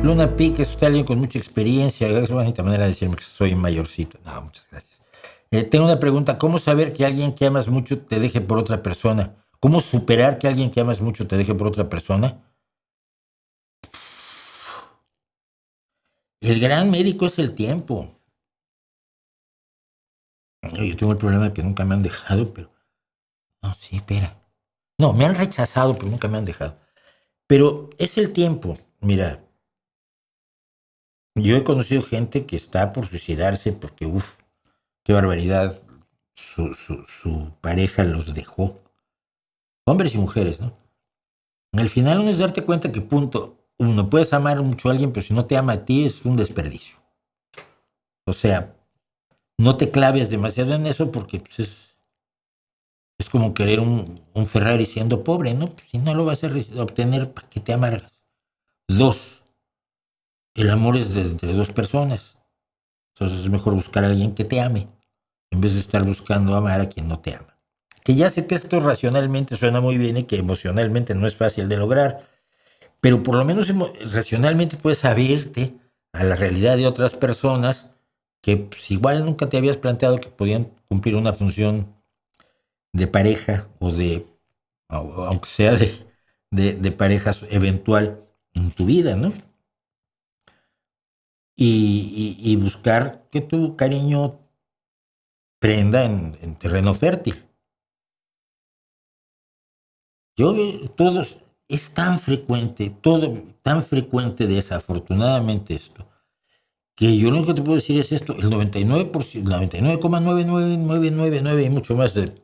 Luna Peak es usted alguien con mucha experiencia. Es una bonita manera de decirme que soy mayorcito. No, muchas gracias. Tengo una pregunta. ¿Cómo saber que alguien que amas mucho te deje por otra persona? ¿Cómo superar que alguien que amas mucho te deje por otra persona? El gran médico es el tiempo. Yo tengo el problema de que nunca me han dejado, pero... No, sí, espera. No, me han rechazado, pero nunca me han dejado. Pero es el tiempo. Mira, yo he conocido gente que está por suicidarse porque, qué barbaridad, su pareja los dejó. Hombres y mujeres, ¿no? Al final uno es darte cuenta que, punto, uno puedes amar mucho a alguien, pero si no te ama a ti es un desperdicio. O sea, no te claves demasiado en eso porque pues, es como querer un Ferrari siendo pobre, ¿no? Pues, si no lo vas a obtener, ¿para qué te amargas? 2, el amor es entre dos personas. Entonces es mejor buscar a alguien que te ame, en vez de estar buscando amar a quien no te ama. Que ya sé que esto racionalmente suena muy bien y que emocionalmente no es fácil de lograr, pero por lo menos racionalmente puedes abrirte a la realidad de otras personas que pues, igual nunca te habías planteado que podían cumplir una función de pareja o aunque sea de pareja eventual en tu vida, ¿no? Y buscar que tu cariño prenda en terreno fértil. Yo veo todos, es tan frecuente, tan frecuente desafortunadamente esto, que yo lo único que te puedo decir es esto, el 99%, 99,99999 y mucho más de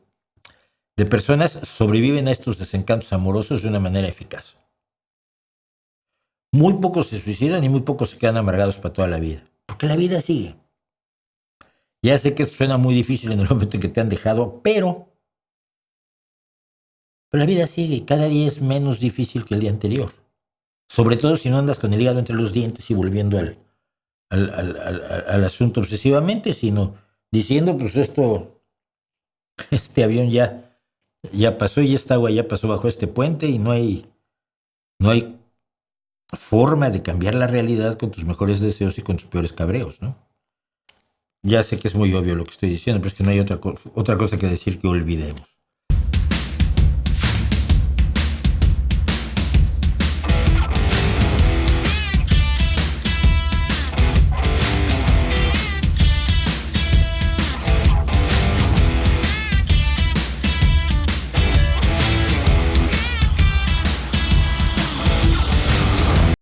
personas sobreviven a estos desencantos amorosos de una manera eficaz. Muy pocos se suicidan y muy pocos se quedan amargados para toda la vida, porque la vida sigue. Ya sé que esto suena muy difícil en el momento en que te han dejado, pero la vida sigue y cada día es menos difícil que el día anterior. Sobre todo si no andas con el hígado entre los dientes y volviendo al asunto obsesivamente, sino diciendo, pues este avión ya pasó y esta agua ya pasó bajo este puente y no hay forma de cambiar la realidad con tus mejores deseos y con tus peores cabreos, ¿no? Ya sé que es muy obvio lo que estoy diciendo, pero es que no hay otra cosa que decir que olvidemos.